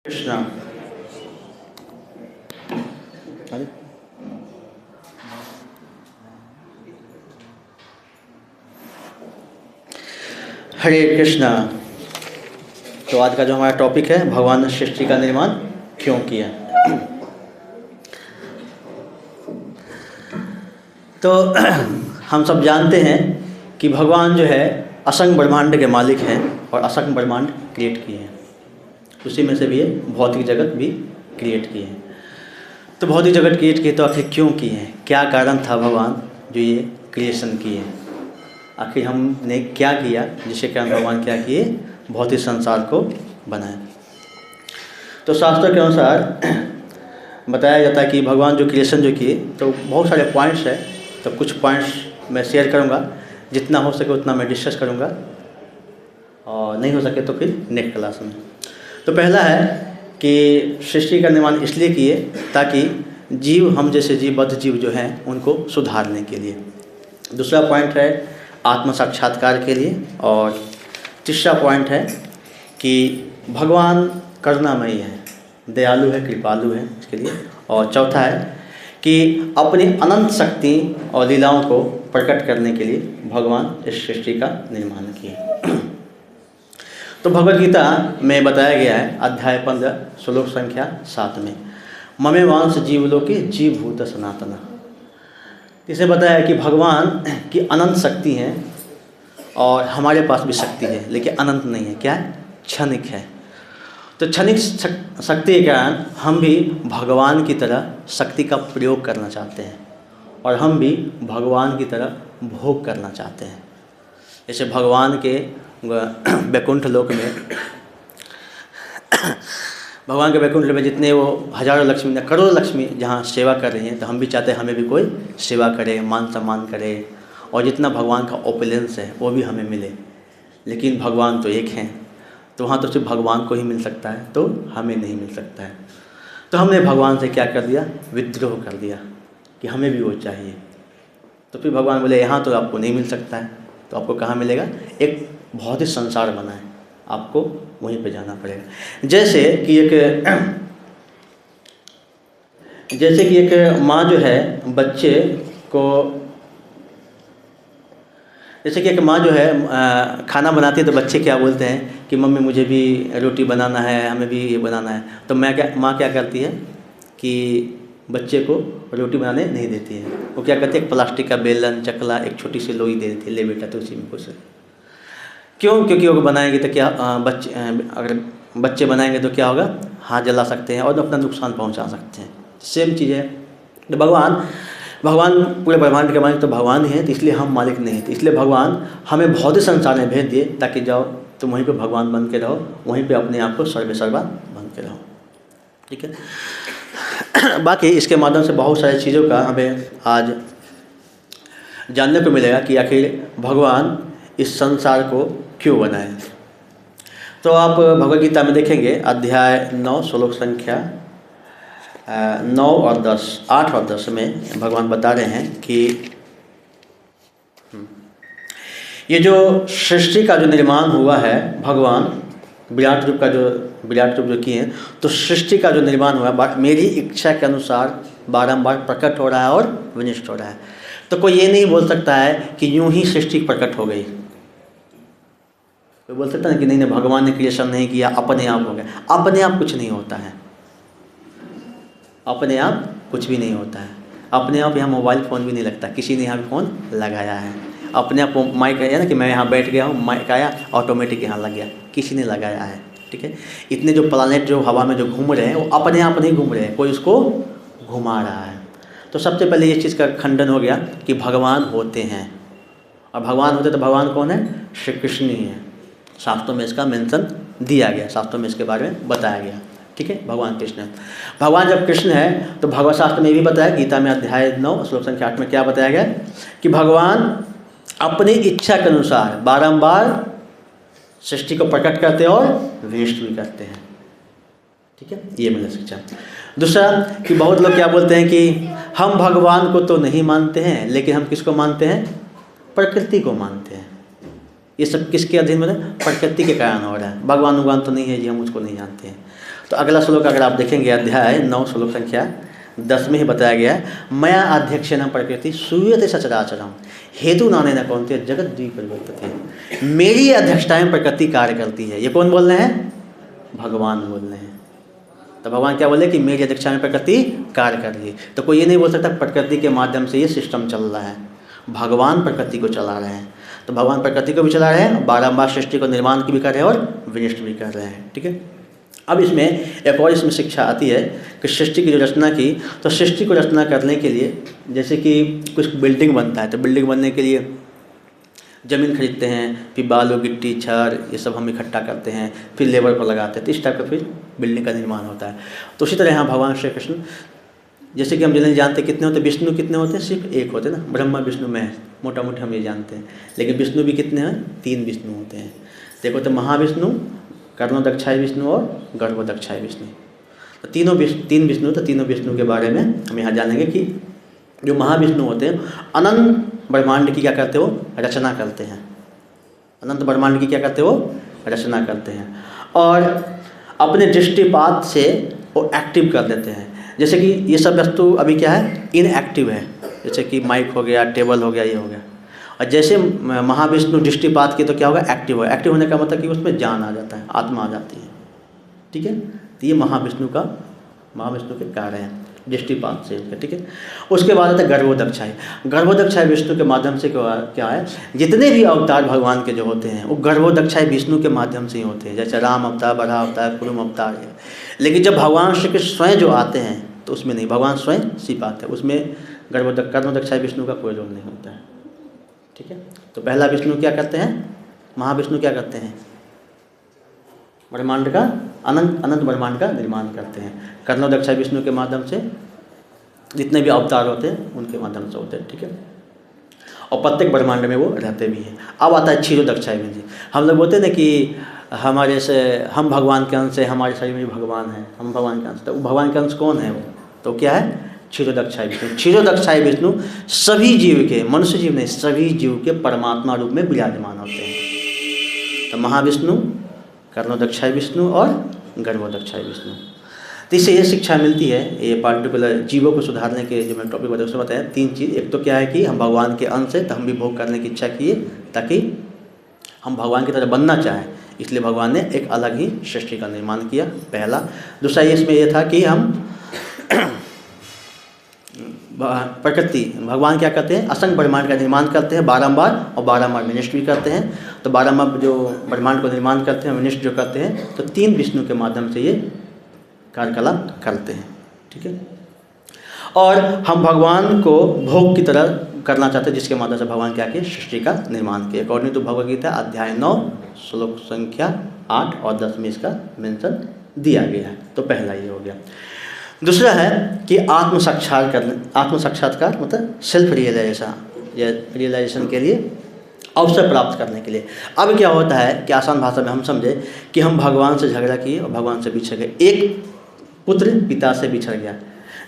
कृष्णा। अरे हरे कृष्णा। तो आज का जो हमारा टॉपिक है, भगवान ने सृष्टि का निर्माण क्यों किया। तो हम सब जानते हैं कि भगवान जो है असंख्य ब्रह्मांड के मालिक हैं और असंख्य ब्रह्मांड क्रिएट किए हैं। उसी में से भी ये भौतिक जगत भी क्रिएट किए हैं। तो भौतिक जगत क्रिएट किए तो आखिर क्यों किए हैं, क्या कारण था भगवान जो ये क्रिएशन किए, आखिर हमने क्या किया जिसके कारण भगवान क्या किए, भौतिक संसार को बनाए। तो शास्त्रों के अनुसार बताया जाता है कि भगवान जो क्रिएशन जो किए तो बहुत सारे पॉइंट्स है। तो कुछ पॉइंट्स मैं शेयर करूंगा, जितना हो सके उतना मैं डिस्कस करूंगा और नहीं हो सके तो फिर नेक्स्ट क्लास में। तो पहला है कि सृष्टि का निर्माण इसलिए किए ताकि जीव, हम जैसे जीवबद्ध जीव जो हैं उनको सुधारने के लिए। दूसरा पॉइंट है आत्म साक्षात्कार के लिए। और तीसरा पॉइंट है कि भगवान करुणामयी है, दयालु है, कृपालु है, इसके लिए। और चौथा है कि अपनी अनंत शक्ति और लीलाओं को प्रकट करने के लिए भगवान इस सृष्टि का निर्माण किए। तो भगवद गीता में बताया गया है अध्याय 15 श्लोक संख्या 7 में, ममे वांस जीवलोके जीवभूत सनातना। इसे बताया है कि भगवान की अनंत शक्ति है और हमारे पास भी शक्ति है, लेकिन अनंत नहीं है। क्या है? क्षणिक है। तो क्षणिक शक्ति के कारण हम भी भगवान की तरह शक्ति का प्रयोग करना चाहते हैं और हम भी भगवान की तरह भोग करना चाहते हैं। जैसे भगवान के वैकुंठ लोक में भगवान के वैकुंठ में जितने वो हजारों लक्ष्मी, करोड़ों लक्ष्मी जहाँ सेवा कर रही हैं, तो हम भी चाहते हैं हमें भी कोई सेवा करे, मान सम्मान करे और जितना भगवान का ओपुलेंस है वो भी हमें मिले। लेकिन भगवान तो एक हैं, तो वहाँ तो सिर्फ भगवान को ही मिल सकता है, तो हमें नहीं मिल सकता है। तो हमने भगवान से क्या कर दिया? विद्रोह कर दिया कि हमें भी वो चाहिए। तो फिर भगवान बोले यहाँ तो आपको नहीं मिल सकता है, तो आपको कहाँ मिलेगा? एक भौतिक संसार बना है, आपको वहीं पे जाना पड़ेगा। जैसे कि एक माँ जो है बच्चे को, जैसे कि एक माँ जो है खाना बनाती है तो बच्चे क्या बोलते हैं कि मम्मी मुझे भी रोटी बनाना है, हमें भी ये बनाना है। तो माँ क्या करती है कि बच्चे को रोटी बनाने नहीं देती है। वो क्या करती है, एक प्लास्टिक का बेलन, चकला, एक छोटी सी लोई दे देती है, ले बेटा तो उसी में कुछ। क्यों? क्योंकि वो बनाएंगे तो क्या अगर बच्चे बनाएंगे तो क्या होगा, हाथ जला सकते हैं और अपना नुकसान पहुंचा सकते हैं। सेम चीज़ है। तो भगवान पूरे ब्रह्मांड के मालिक तो भगवान ही हैं, तो इसलिए हम मालिक नहीं हैं। तो इसलिए भगवान हमें भौतिक संसार में भेज दिए ताकि जाओ तुम वहीं पे भगवान बन के रहो, वहीं पे अपने आप को सर्वेसर्वा बन के रहो। ठीक है। बाकी इसके माध्यम से बहुत सारी चीज़ों का हमें आज जानने को मिलेगा कि आखिर भगवान इस संसार को क्यों बनाए। तो आप भगवद गीता में देखेंगे अध्याय 9 श्लोक संख्या 9 और 10, 8 और 10 में भगवान बता रहे हैं कि ये जो सृष्टि का जो निर्माण हुआ है, भगवान विराट रूप जो किए हैं, तो सृष्टि का जो निर्माण हुआ है मेरी इच्छा के अनुसार बारंबार प्रकट हो रहा है और विनष्ट हो रहा है। तो कोई ये नहीं बोल सकता है कि यूं ही सृष्टि प्रकट हो गई। कोई बोल सकता है कि नहीं भगवान ने क्रिएशन नहीं किया, अपने आप हो गया। अपने आप कुछ नहीं होता है, अपने आप कुछ भी नहीं होता है। अपने आप यहाँ मोबाइल फ़ोन भी नहीं लगता, किसी ने यहाँ फ़ोन लगाया है। अपने आप माइक है ना कि मैं यहाँ बैठ गया हूँ, माइक आया ऑटोमेटिक यहाँ लग गया, किसी ने लगाया है। ठीक है। इतने जो प्लानेट जो हवा में जो घूम रहे हैं वो अपने आप नहीं घूम रहे हैं, कोई उसको घुमा रहा है। तो सबसे पहले ये चीज़ का खंडन हो गया कि भगवान होते हैं। और भगवान होते तो भगवान कौन है? श्री कृष्ण ही है। शास्त्रों में इसका मेंशन दिया गया, शास्त्रों में इसके बारे में बताया गया। ठीक है। भगवान कृष्ण है। भगवान जब कृष्ण है तो भगवत शास्त्र में ये भी बताया, गीता में अध्याय 9 श्लोक संख्या 8 में क्या बताया गया कि भगवान अपनी इच्छा के अनुसार बारंबार सृष्टि को प्रकट करते हैं और विनष्ट भी करते हैं। ठीक है। ये मेरा शिक्षा। दूसरा कि बहुत लोग क्या बोलते हैं कि हम भगवान को तो नहीं मानते हैं, लेकिन हम किसको मानते हैं? प्रकृति को मानते हैं। ये सब किसके अधीन में है? प्रकृति के कारण हो रहा है। भगवान भगवान तो नहीं है जी, हम उसको नहीं जानते हैं। तो अगला श्लोक अगर आप देखेंगे, अध्याय 9 श्लोक संख्या 10 में ही बताया गया है, मया अध्यक्षेण प्रकृति सूयते सचराचरम हेतु नाने न कौनते जगत द्विपरिवर्तते। मेरी अध्यक्षता में प्रकृति कार्य करती है। ये कौन बोल रहे हैं? भगवान बोल रहे हैं। तो भगवान क्या बोले कि मेरी अध्यक्षता में प्रकृति कार्य कर रही है। तो कोई ये नहीं बोल सकता प्रकृति के माध्यम से ये सिस्टम चल रहा है। भगवान प्रकृति को चला रहे हैं। तो भगवान प्रकृति को भी चला रहे हैं, बारंबार सृष्टि को निर्माण की भी कर रहे हैं और विनष्ट भी कर रहे हैं। ठीक है। अब इसमें एक और इसमें शिक्षा आती है कि सृष्टि की जो रचना की, तो सृष्टि को रचना करने के लिए जैसे कि कुछ बिल्डिंग बनता है, तो बिल्डिंग बनने के लिए ज़मीन खरीदते हैं, फिर बालू गिट्टी छड़ ये सब हम इकट्ठा करते हैं, फिर लेबर को लगाते हैं, तो इस टाइप का फिर बिल्डिंग का निर्माण होता है। तो उसी तरह यहाँ भगवान श्री कृष्ण, जैसे कि हम जनरली जानते हैं कितने होते हैं, विष्णु कितने होते हैं? सिर्फ एक होते हैं ना, ब्रह्मा विष्णु महेश, मोटा मोटा हम ये जानते हैं। लेकिन विष्णु भी कितने हैं? 3 विष्णु होते हैं। देखो तो महाविष्णु, कर्णोदक्षाय विष्णु और गर्भोदक्षाय विष्णु। तो 3 विष्णु, तो तीनों विष्णु के बारे में हम यहाँ जानेंगे कि जो महाविष्णु होते हैं अनंत ब्रह्मांड की क्या करते हो? रचना करते हैं। अनंत ब्रह्मांड की क्या करते हो? रचना करते हैं और अपने दृष्टिपात से वो एक्टिव कर देते हैं। जैसे कि ये सब वस्तु अभी क्या है? इनएक्टिव है, जैसे कि माइक हो गया, टेबल हो गया, ये हो गया। और जैसे महाविष्णु दृष्टिपात की तो क्या होगा? एक्टिव है। एक्टिव होने का मतलब कि उसमें जान आ जाता है, आत्मा आ जाती है। ठीक है। तो ये महाविष्णु के कार्य हैं दृष्टिपात से। ठीक है। उसके बाद आता है गर्भोदक्षाय। गर्भोदक्षाय विष्णु के माध्यम से क्या है? जितने भी अवतार भगवान के जो होते हैं वो गर्भोदक्षाय विष्णु के माध्यम से ही होते हैं। जैसे राम अवतार, बड़ा अवतार, कुरुम अवतार है। लेकिन जब भगवान श्री कृष्ण स्वयं जो आते हैं तो उसमें नहीं, भगवान स्वयं सिर्फ आते हैं, उसमें गर्भोदक्षाय विष्णु का कोई रोल नहीं होता है। ठीक है। तो पहला विष्णु क्या करते हैं? महाविष्णु क्या करते हैं? ब्रह्मांड का अनंत ब्रह्मांड का निर्माण करते हैं। कर्णोदक्षाय विष्णु के माध्यम से जितने भी अवतार होते हैं उनके माध्यम से होते हैं। ठीक है। और प्रत्येक ब्रह्मांड में वो रहते भी हैं। अब आता है क्षीरोदक्षाय विष्णु। हम लोग बोलते हैं ना कि हमारे से हम भगवान के अंश है, हमारे शरीर में भगवान है, हम भगवान के अंश। तो भगवान के अंश कौन है? वो तो क्या है? क्षीरोदक्षाय विष्णु। क्षीरोदक्षाय विष्णु सभी जीव के, मनुष्य जीव नहीं, सभी जीव के परमात्मा रूप में विराजमान होते हैं। तो महाविष्णु, कर्णोदक्षाय विष्णु और गर्भोदक्षाय विष्णु। तो इससे ये शिक्षा मिलती है, ये पार्टिकुलर जीवों को सुधारने के जो मैं टॉपिक बताया उसमें बताया 3 चीज़। एक तो क्या है कि हम भगवान के अंश हैं, तो हम भी भोग करने की इच्छा किए ताकि हम भगवान की तरह बनना चाहें, इसलिए भगवान ने एक अलग ही सृष्टि का निर्माण किया, पहला। दूसरा इसमें यह था कि हम प्रकृति, भगवान क्या करते हैं? असंख्य ब्रह्मांड का निर्माण करते हैं बारंबार, और बारंबार विनष्ट भी करते हैं। तो बारंबार जो ब्रह्मांड को निर्माण करते हैं, विनष्ट जो करते हैं, तो 3 विष्णु के माध्यम से ये कार्यकलाप करते हैं। ठीक है। और हम भगवान को भोग की तरह करना चाहते हैं, जिसके माध्यम से भगवान क्या किए? सृष्टि का निर्माण किया। अकॉर्डिंग टू भगवद गीता अध्याय 9 श्लोक संख्या 8 और 10 में इसका मेंशन दिया गया है। तो पहला ये हो गया। दूसरा है कि आत्म साक्षात्कार मतलब सेल्फ रियलाइजेशन के लिए अवसर प्राप्त करने के लिए। अब क्या होता है कि आसान भाषा में हम समझे कि हम भगवान से झगड़ा किए और भगवान से बिछड़ गए। एक पुत्र पिता से बिछड़ गया।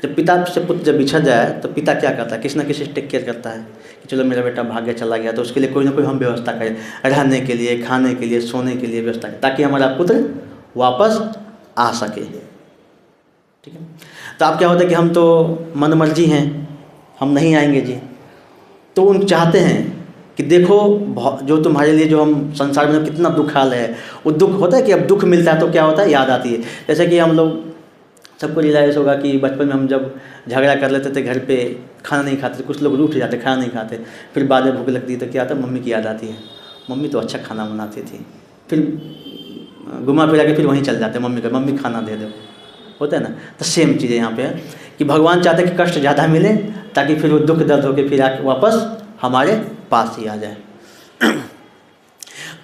जब पिता से पुत्र जब बिछड़ जाए तो पिता क्या करता है? किसी न किसी टेक केयर करता है कि चलो मेरा बेटा भाग्य चला गया, तो उसके लिए कोई ना कोई हम व्यवस्था करें, रहने के लिए, खाने के लिए, सोने के लिए व्यवस्था करें, ताकि हमारा पुत्र वापस आ सके। ठीक है। तो अब क्या होता है कि हम तो मन मर्जी हैं, हम नहीं आएंगे जी। तो उन चाहते हैं कि देखो जो तुम्हारे लिए जो हम संसार में कितना दुख हाल है, वो दुख होता है कि अब दुख मिलता है तो क्या होता है? याद आती है। जैसे कि हम लोग सबको रियलाइज़ होगा कि बचपन में हम जब झगड़ा कर लेते थे घर पे, खाना नहीं खाते थे, कुछ लोग रूठ जाते, खाना नहीं खाते, फिर बाद में भूख लगती है तो क्या आता है? मम्मी की याद आती है। मम्मी तो अच्छा खाना बनाती थी, फिर घुमा फिरा के फिर वहीं चल जाते मम्मी का, मम्मी खाना दे दो, होता है ना। तो सेम चीज़ यहाँ पे है कि भगवान चाहते हैं कि कष्ट ज़्यादा मिले ताकि फिर वो दुख दर्द होकर फिर आके वापस हमारे पास ही आ जाए।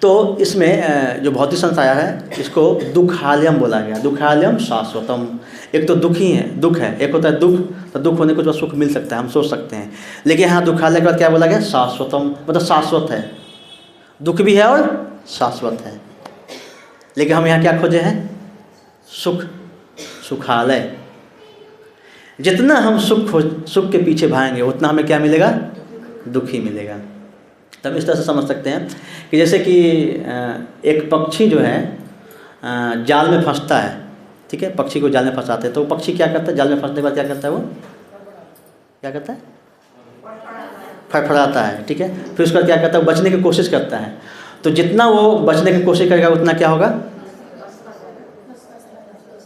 तो इसमें जो भौतिक संसार है इसको दुखालयम बोला गया। दुखालयम शाश्वतम। एक तो दुख ही है, दुख है, एक होता है दुख, तो दुख होने को जो सुख मिल सकता है, हम सोच सकते हैं। लेकिन यहाँ दुखालय के बाद क्या बोला गया? शाश्वतम, मतलब शाश्वत है, दुख भी है और शाश्वत है। लेकिन हम यहाँ क्या खोजे हैं? सुख, सुखालय। जितना हम सुख के पीछे भागेंगे उतना हमें क्या मिलेगा? दुख ही मिलेगा। तो हम इस तरह से समझ सकते हैं कि जैसे कि एक पक्षी जो है जाल में फंसता है, ठीक है, पक्षी को जाल में फंसाते हैं, तो पक्षी क्या करता है, जाल में फंसने के बाद क्या करता है, वो क्या करता है, फड़फड़ाता है, ठीक है, फिर उसका क्या करता है, बचने की कोशिश करता है। तो जितना वो बचने की कोशिश करेगा उतना क्या होगा,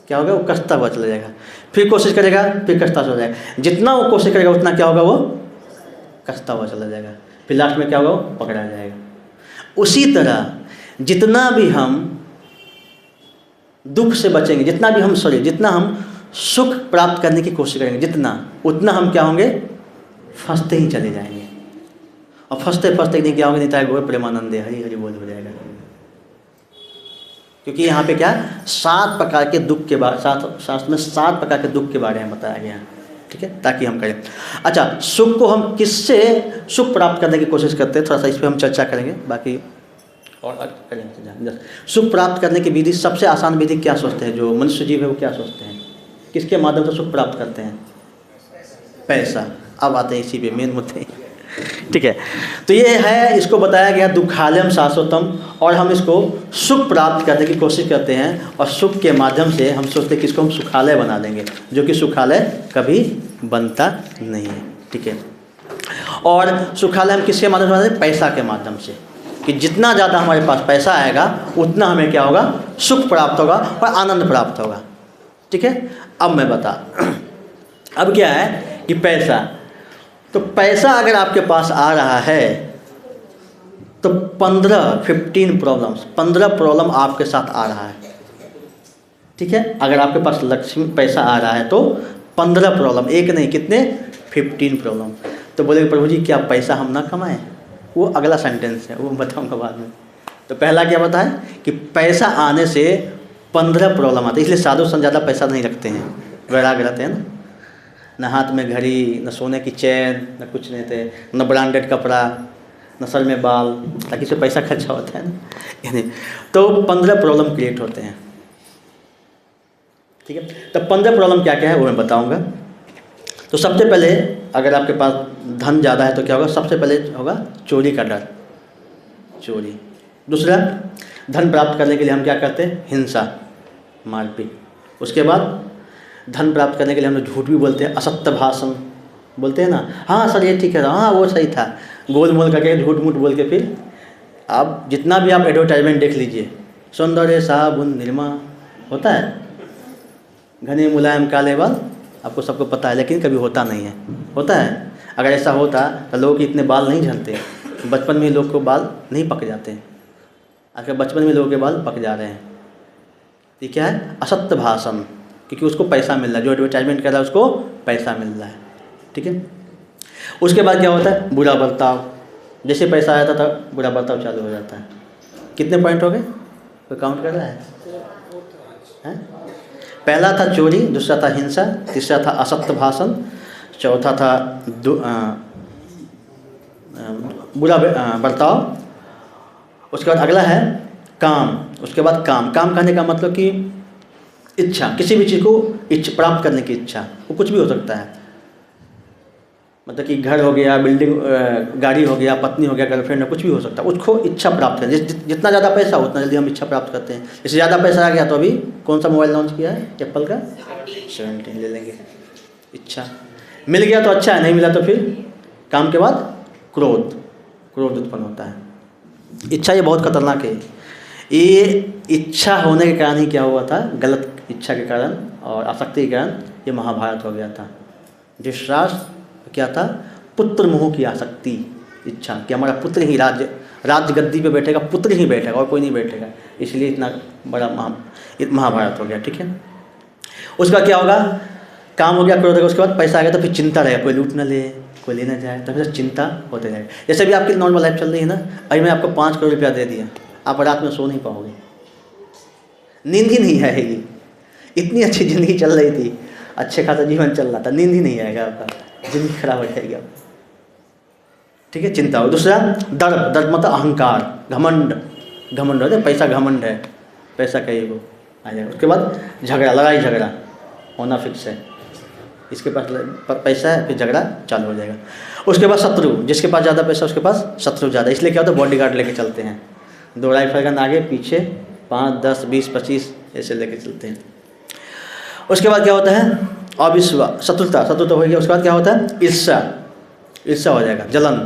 क्या होगा, वो कसता हुआ चला जाएगा। फिर कोशिश करेगा, फिर कसता चला जाएगा। जितना वो कोशिश करेगा उतना क्या होगा, वो कसता हुआ चला जाएगा। फिर लास्ट में क्या होगा, वो पकड़ा जाएगा। उसी तरह जितना भी हम दुख से बचेंगे, जितना भी हम जितना हम सुख प्राप्त करने की कोशिश करेंगे, जितना उतना हम क्या होंगे, फंसते ही चले जाएंगे। और फंसते फंसते नहीं क्या होंगे, नहीं तो प्रेमानंदे हरि हरि बोल हो जाएगा। क्योंकि यहाँ पे क्या 7 प्रकार के दुख के बारे, शास्त्र में 7 प्रकार के दुख के बारे में बताया गया है, ठीक है, ताकि हम करें। अच्छा, सुख को हम किससे सुख प्राप्त करने की कोशिश करते हैं, थोड़ा सा इस पर हम चर्चा करेंगे, बाकी और करेंगे। सुख प्राप्त करने की विधि, सबसे आसान विधि क्या सोचते हैं जो मनुष्य जीव है, वो क्या सोचते हैं, किसके माध्यम से सुख प्राप्त करते हैं, पैसा। अब आते हैं इसी पे मेन मुद्दे, ठीक है। तो ये है, इसको बताया गया दुखालयम शाश्वतम, और हम इसको सुख प्राप्त करने की कोशिश करते हैं, और सुख के माध्यम से हम सोचते हैं कि इसको हम सुखालय बना देंगे, जो कि सुखालय कभी बनता नहीं है, ठीक है। और सुखालय हम किसके माध्यम से बनाते हैं, पैसा के माध्यम से, कि जितना ज़्यादा हमारे पास पैसा आएगा उतना हमें क्या होगा, सुख प्राप्त होगा और आनंद प्राप्त होगा, ठीक है। अब मैं अब क्या है कि पैसा, तो पैसा अगर आपके पास आ रहा है तो 15 प्रॉब्लम आपके साथ आ रहा है, ठीक है। अगर आपके पास लक्ष्मी पैसा आ रहा है तो 15 प्रॉब्लम, एक नहीं कितने, 15 प्रॉब्लम। तो बोले प्रभु जी क्या पैसा हम ना कमाएं, वो अगला सेंटेंस है, वो बताऊंगा बाद में। तो पहला क्या बताएं कि पैसा आने से 15 प्रॉब्लम आते हैं, इसलिए साधु संत ज़्यादा पैसा नहीं रखते हैं, वैराग रहते हैं ना हाथ में घड़ी, न सोने की चैन, न कुछ नहीं थे, न ब्रांडेड कपड़ा, न सर में बाल, ताकि इससे पैसा खर्चा होता है ना। तो 15 प्रॉब्लम क्रिएट होते हैं, ठीक है। तो 15 प्रॉब्लम क्या क्या है वो मैं बताऊंगा। तो सबसे पहले अगर आपके पास धन ज़्यादा है तो क्या होगा, सबसे पहले होगा चोरी का डर, चोरी। दूसरा, धन प्राप्त करने के लिए हम क्या करते हैं, हिंसा, मारपीट। उसके बाद धन प्राप्त करने के लिए हम लोग झूठ भी बोलते हैं, असत्य भाषण बोलते हैं ना, हाँ सर ये ठीक है, हाँ वो सही था, गोल मोल करके झूठ मूठ बोल के। फिर आप जितना भी आप एडवर्टाइजमेंट देख लीजिए, सौंदर्य साबुन निरमा होता है, घने मुलायम काले बाल, आपको सबको पता है, लेकिन कभी होता नहीं है, होता है। अगर ऐसा होता तो लोगों के इतने बाल नहीं झड़ते, बचपन में लोग को बाल नहीं पक जाते हैं, आखिर बचपन में लोगों के बाल पक जा रहे हैं। ये क्या है, असत्य भाषण, क्योंकि उसको पैसा मिल रहा है, जो एडवर्टाइजमेंट कर रहा है उसको पैसा मिल रहा है, ठीक है। उसके बाद क्या होता है, बुरा बर्ताव, जैसे पैसा आया था बुरा बर्ताव चालू हो जाता है। कितने पॉइंट हो गए, कोई काउंट कर रहा है? पहला था चोरी, दूसरा था हिंसा, तीसरा था असत्य भाषण, चौथा था बुरा बर्ताव। उसके बाद अगला है काम। उसके बाद काम कहने का मतलब कि इच्छा, किसी भी चीज़ को प्राप्त करने की इच्छा, वो कुछ भी हो सकता है, मतलब कि घर हो गया, बिल्डिंग, गाड़ी हो गया, पत्नी हो गया, गर्लफ्रेंड है, कुछ भी हो सकता है, उसको इच्छा प्राप्त करनी। जितना ज़्यादा पैसा उतना जल्दी हम इच्छा प्राप्त करते हैं। जैसे ज़्यादा पैसा आ गया तो अभी कौन सा मोबाइल लॉन्च किया है, एप्पल का 17 ले लेंगे। इच्छा मिल गया तो अच्छा है, नहीं मिला तो फिर काम के बाद क्रोध उत्पन्न होता है। इच्छा ये बहुत खतरनाक है। ये इच्छा होने के कारण ही क्या हुआ था, गलत इच्छा के कारण और आसक्ति के कारण ये महाभारत हो गया था। धृतराष्ट्र क्या था, पुत्र मोह की आसक्ति, इच्छा कि हमारा पुत्र ही राज्य गद्दी पे बैठेगा, पुत्र ही बैठेगा और कोई नहीं बैठेगा, इसलिए इतना बड़ा महाभारत हो गया, ठीक है। उसका क्या होगा, काम हो गया, क्रोध हो गया, उसके बाद पैसा आ गया तो फिर चिंता रहेगा, कोई लूट ना ले, कोई ले ना जाए, तो फिर चिंता होते जाएगा। जैसे भी आपकी नॉर्मल लाइफ चल रही है ना, अभी मैं आपको 5 करोड़ रुपया दे दिया, आप रात में सो नहीं पाओगे, नींद ही नहीं आएगी। इतनी अच्छी ज़िंदगी चल रही थी, अच्छे खासा जीवन चल रहा था, नींद ही नहीं आएगा, आपका ज़िंदगी खराब हो जाएगी आप, ठीक है। चिंता हो। दूसरा दर्प मतलब अहंकार, घमंड होता है, पैसा घमंड है, पैसा कहीं वो आ जाएगा। उसके बाद झगड़ा, लड़ाई झगड़ा होना फिक्स है, इसके पास पैसा है, फिर झगड़ा चालू हो जाएगा। उसके बाद शत्रु, जिसके पास ज़्यादा पैसा उसके पास शत्रु ज़्यादा, इसलिए क्या होता है बॉडीगार्ड लेके चलते हैं, 2 राइफल गन आगे पीछे, 5, 10, 20, 25 ऐसे लेके चलते हैं। उसके बाद क्या होता है अविश्वास, शत्रुता हो गया। उसके बाद क्या होता है ईर्ष्या हो जाएगा, जलन,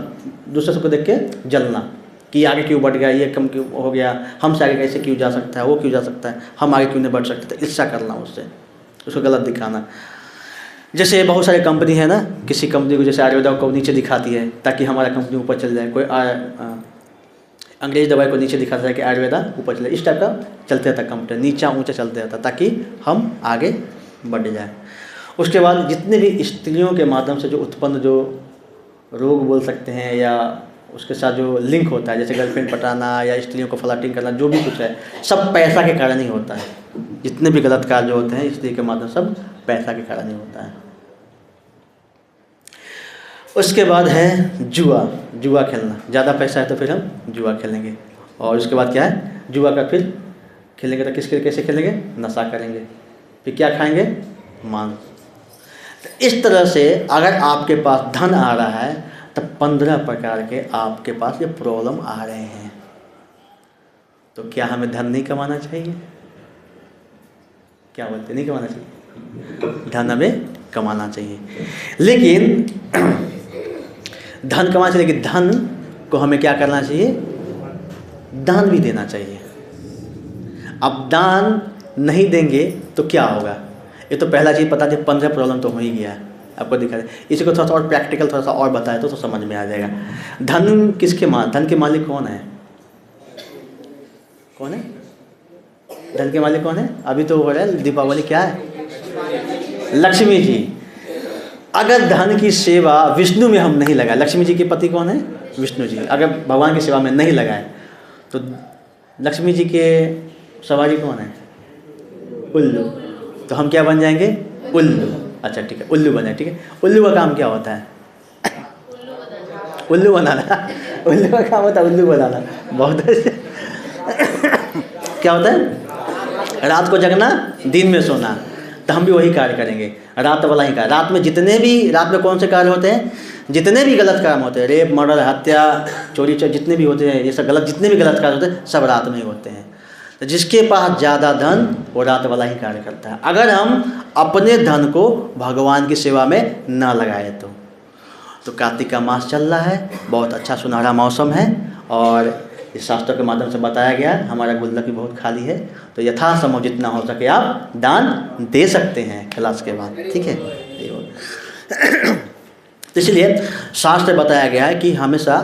दूसरे को देख के जलना कि आगे क्यों बढ़ गया, ये कम क्यों हो गया, हमसे आगे कैसे क्यों जा सकता है, वो क्यों जा सकता है, हम आगे क्यों नहीं बढ़ सकते, ईर्ष्या करना उससे, उसको गलत दिखाना। जैसे बहुत सारी कंपनी है ना, किसी कंपनी को जैसे आयुर्वेदा को नीचे दिखाती है ताकि हमारा कंपनी ऊपर चल जाए, कोई अंग्रेज दवाई को नीचे दिखाता है कि आयुर्वेदा ऊपर चले, इस टाइप का चलते रहता कंपनी, नीचा ऊंचा चलते रहता ताकि हम आगे बढ़ जाए। उसके बाद जितने भी स्त्रियों के माध्यम से जो उत्पन्न जो रोग बोल सकते हैं या उसके साथ जो लिंक होता है, जैसे गर्लफ्रेंड पटाना या स्त्रियों को फ्लर्टिंग करना, जो भी कुछ है सब पैसा के कारण ही होता है। जितने भी गलत कार्य जो होते हैं स्त्री के माध्यम सब पैसा के कारण ही होता है। उसके बाद है जुआ खेलना, ज़्यादा पैसा है तो फिर हम जुआ खेलेंगे। और उसके बाद क्या है जुआ का फिर खेलेंगे तो किसके कैसे खेलेंगे, नशा करेंगे, फिर क्या खाएंगे, मांस। तो इस तरह से अगर आपके पास धन आ रहा है तब 15 प्रकार के आपके पास ये प्रॉब्लम आ रहे हैं। तो क्या हमें धन नहीं कमाना चाहिए? क्या बोलते, नहीं कमाना चाहिए? धन हमें कमाना चाहिए, लेकिन धन कमाना चाहिए, लेकिन धन को हमें क्या करना चाहिए, दान भी देना चाहिए। अब दान नहीं देंगे तो क्या होगा, ये तो पहला चीज़ पता चले, 15 प्रॉब्लम तो हो ही गया है। आपको दिखा दे, इसी को थोड़ा सा और प्रैक्टिकल थोड़ा सा और बताए तो समझ में आ जाएगा। धन किसके धन के मालिक कौन है? कौन है धन के मालिक? कौन है? अभी तो हो रहा है दीपावली, क्या है, लक्ष्मी जी। अगर धन की सेवा विष्णु में हम नहीं लगाए, लक्ष्मी जी के पति कौन है, विष्णु जी, अगर भगवान की सेवा में नहीं लगाए तो लक्ष्मी जी के सवारी कौन है, उल्लू। तो हम क्या बन जाएंगे, उल्लू। अच्छा ठीक है, उल्लू बने, ठीक है। उल्लू का काम क्या होता है, उल्लू बनाना। उल्लू का काम होता है उल्लू बनाना, बहुत क्या होता है, रात को जगना दिन में सोना। तो हम भी वही कार्य करेंगे, रात वाला ही कार्य। रात में जितने भी, रात में कौन से कार्य होते हैं, जितने भी गलत काम होते हैं, रेप, मर्डर, हत्या, चोरी जितने भी होते हैं, ये सब गलत, जितने भी गलत कार्य होते हैं सब रात में ही होते हैं। तो जिसके पास ज़्यादा धन वो रात वाला ही कार्य करता है। अगर हम अपने धन को भगवान की सेवा में ना लगाए तो कार्तिक का मास चल रहा है, बहुत अच्छा सुनहरा मौसम है और इस शास्त्रों के माध्यम से बताया गया, हमारा गुल्लक भी बहुत खाली है, तो यथासंभव जितना हो सके आप दान दे सकते हैं क्लास के बाद, ठीक है। तो इसलिए शास्त्र बताया गया है कि हमेशा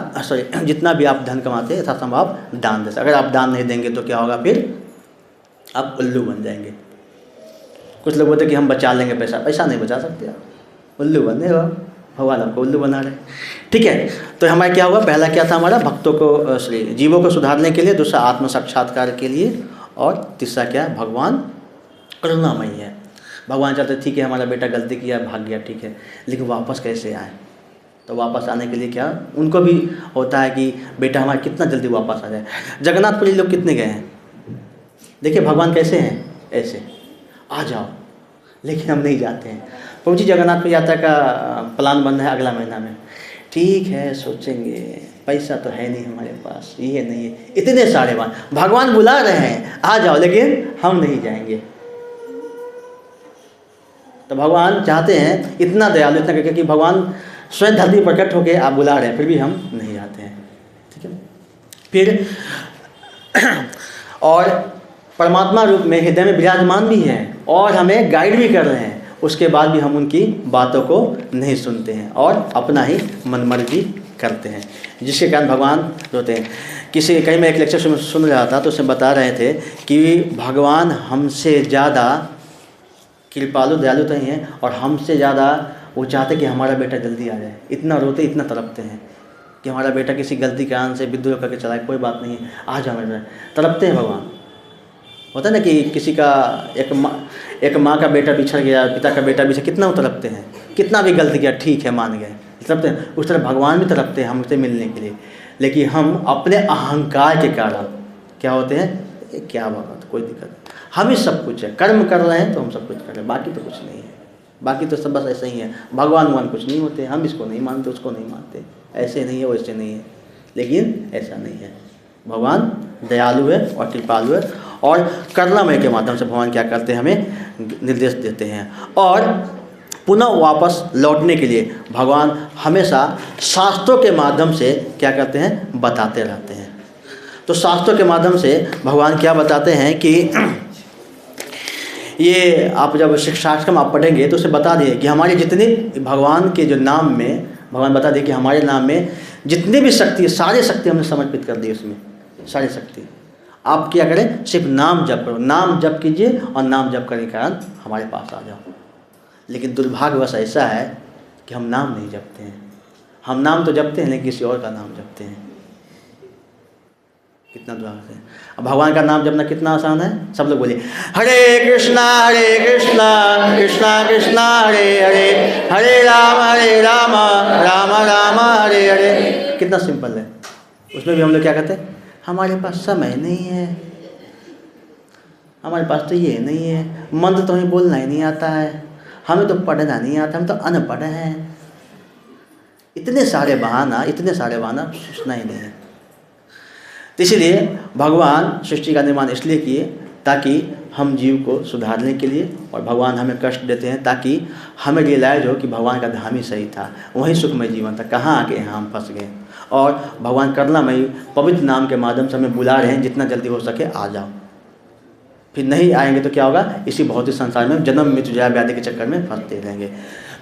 जितना भी आप धन कमाते हैं यथासंभव आप दान दे सकते। अगर आप दान नहीं देंगे तो क्या होगा, फिर आप उल्लू बन जाएंगे। कुछ लोग बोलते हैं कि हम बचा लेंगे पैसा, पैसा नहीं बचा सकते आप, उल्लू बने हो, भगवान आपको उल्लू बना रहे, ठीक है। तो हमारा क्या हुआ, पहला क्या था हमारा, भक्तों को जीवों को सुधारने के लिए, दूसरा आत्म साक्षात्कार के लिए, और तीसरा क्या है, भगवान करुणामयी है। भगवान चाहते ठीक है हमारा बेटा गलती किया, भाग गया, ठीक है, लेकिन वापस कैसे आए। तो वापस आने के लिए क्या, उनको भी होता है कि बेटा हमारा कितना जल्दी वापस आ जाए। जगन्नाथपुरी लोग कितने गए हैं, देखिए भगवान कैसे हैं, ऐसे आ जाओ, लेकिन हम नहीं जाते हैं। प्रभु जी जगन्नाथपुरी यात्रा का प्लान बन रहा है अगला महीना में, ठीक है सोचेंगे, पैसा तो है नहीं हमारे पास, ये नहीं है, इतने सारे बात भगवान बुला रहे हैं आ जाओ, लेकिन हम नहीं जाएंगे। तो भगवान चाहते हैं इतना दयालु, इतना क्योंकि भगवान स्वयं धरती प्रकट होकर आप बुला रहे हैं, फिर भी हम नहीं जाते हैं, ठीक है। फिर और परमात्मा रूप में हृदय में विराजमान भी हैं और हमें गाइड भी कर रहे हैं, उसके बाद भी हम उनकी बातों को नहीं सुनते हैं और अपना ही मनमर्जी करते हैं, जिसके कारण भगवान रोते हैं। कहीं मैं एक लेक्चर सुन रहा था तो उसमें बता रहे थे कि भगवान हमसे ज़्यादा कृपालु दयालु तो ही हैं और हमसे ज़्यादा वो चाहते कि हमारा बेटा जल्दी आ जाए। इतना रोते, इतना तड़पते हैं कि हमारा बेटा किसी गलती के कारण से विद्रोह करके चला, कोई बात नहीं है, आ जाओ मेरा, तड़पते हैं भगवान। होता है ना कि किसी का एक माँ का बेटा बिछड़ गया, पिता का बेटा बिछड़, कितना तड़पते हैं, कितना भी गलती किया ठीक है मान गए, तड़पते हैं। उस तरह भगवान भी तड़पते हैं हमसे मिलने के लिए, लेकिन हम अपने अहंकार के कारण क्या होते हैं, क्या बात, कोई दिक्कत नहीं, हम ही सब कुछ है, कर्म कर रहे हैं तो हम सब कुछ कर रहे हैं, बाकी तो कुछ नहीं है, बाकी तो सब बस ऐसे ही है, भगवान कुछ नहीं होते, हम इसको नहीं मानते, उसको नहीं मानते, ऐसे नहीं है, वैसे नहीं है। लेकिन ऐसा नहीं है, भगवान दयालु है और कृपालु है, और करुणामय के माध्यम से भगवान क्या करते हैं, हमें निर्देश देते हैं। और पुनः वापस लौटने के लिए भगवान हमेशा शास्त्रों के माध्यम से क्या करते हैं, बताते रहते हैं। तो शास्त्रों के माध्यम से भगवान क्या बताते हैं कि ये आप जब शिक्षाष्टकम आप पढ़ेंगे तो उसे बता दिए कि हमारे जितने भगवान के जो नाम में, भगवान बता दिए कि हमारे नाम में जितने भी शक्ति है, सारे शक्ति हमने समर्पित कर दी उसमें, सारी शक्ति। आप क्या करें, सिर्फ नाम जप करो, नाम जप कीजिए और नाम जप करने के कारण हमारे पास आ जाओ। लेकिन दुर्भाग्यवश ऐसा है कि हम नाम नहीं जपते हैं, हम नाम तो जपते हैं लेकिन किसी और का नाम जपते हैं। कितना दुर्भाग्य है। अब भगवान का नाम जपना कितना आसान है, सब लोग बोलिए हरे कृष्णा कृष्णा कृष्णा हरे हरे, हरे राम राम राम हरे हरे। कितना सिंपल है। उसमें भी हम लोग क्या कहते हैं, हमारे पास समय नहीं है, हमारे पास तो ये नहीं है, मंत्र तो हमें बोलना ही नहीं आता है, हमें तो पढ़ना नहीं आता, हम तो अनपढ़ हैं। इतने सारे बहाना सोचना ही नहीं है। तो इसलिए भगवान सृष्टि का निर्माण इसलिए किए ताकि हम जीव को सुधारने के लिए, और भगवान हमें कष्ट देते हैं ताकि हमें रियलाइज हो कि भगवान का धाम ही सही था, वहीं सुखमय जीवन था, कहाँ आके यहाँ हम फंस गए। और भगवान करुणामयी पवित्र नाम के माध्यम से हमें बुला रहे हैं, जितना जल्दी हो सके आ जाओ। फिर नहीं आएंगे तो क्या होगा, इसी भौतिक संसार में जन्म मृत्यु जया व्याधि के चक्कर में फंसते रहेंगे।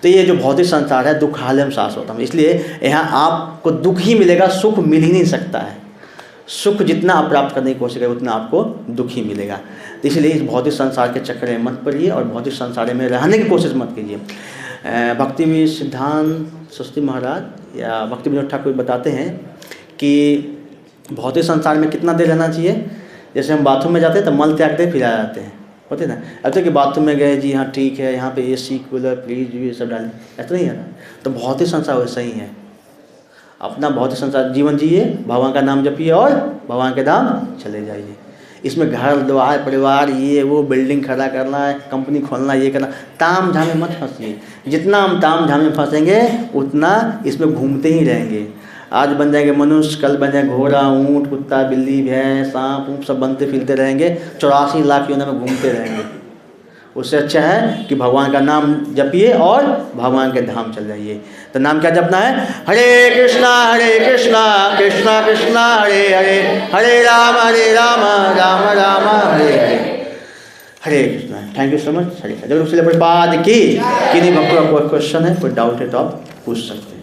तो ये जो भौतिक संसार है दुखालयम शाश्वतम, इसलिए यहाँ आपको दुख ही मिलेगा, सुख मिल ही नहीं सकता है। सुख जितना आप प्राप्त करने की कोशिश करें उतना आपको दुख ही मिलेगा। तो इसलिए इस भौतिक संसार के चक्कर में मत पड़िए और भौतिक संसार में रहने की कोशिश मत कीजिए। भक्ति में सिद्धांत सरस्वती महाराज या भक्ति विनोद ठाकुर बताते हैं कि भौतिक संसार में कितना देर रहना चाहिए। जैसे हम बाथरूम में जाते हैं तो मल त्यागते हैं फिर आ जाते हैं, होते ना। अब तो कि बाथरूम में गए जी हाँ ठीक है, यहाँ पे AC कूलर फ्रिज ये सब डालें, ऐसा नहीं है ना। तो भौतिक संसार वैसा ही है, अपना भौतिक संसार जीवन जिए, भगवान का नाम जपिए और भगवान के धाम चले जाइए। इसमें घर द्वार परिवार ये वो बिल्डिंग खड़ा करना है, कंपनी खोलना, ये करना, ताम झाम में मत फंसिए। जितना हम ताम झाम में फंसेंगे उतना इसमें घूमते ही रहेंगे। आज बन जाएंगे मनुष्य, कल बन जाएंगे घोड़ा ऊँट कुत्ता बिल्ली भैंस सांप ऊँट सब बनते फिरते रहेंगे, 84 लाख योनि में घूमते रहेंगे। उससे अच्छा है कि भगवान का नाम जपिए और भगवान के धाम चल जाइए। तो नाम क्या जपना है, Hare Krishna Krishna Krishna Hare Hare, Hare Ram Ram Ram Hare Hare. Hare Krishna. Thank you so much. Hare जरूर प्रभुपाद की। किन्हीं भक्तों का कोई क्वेश्चन है, कोई डाउट है तो आप पूछ सकते हैं।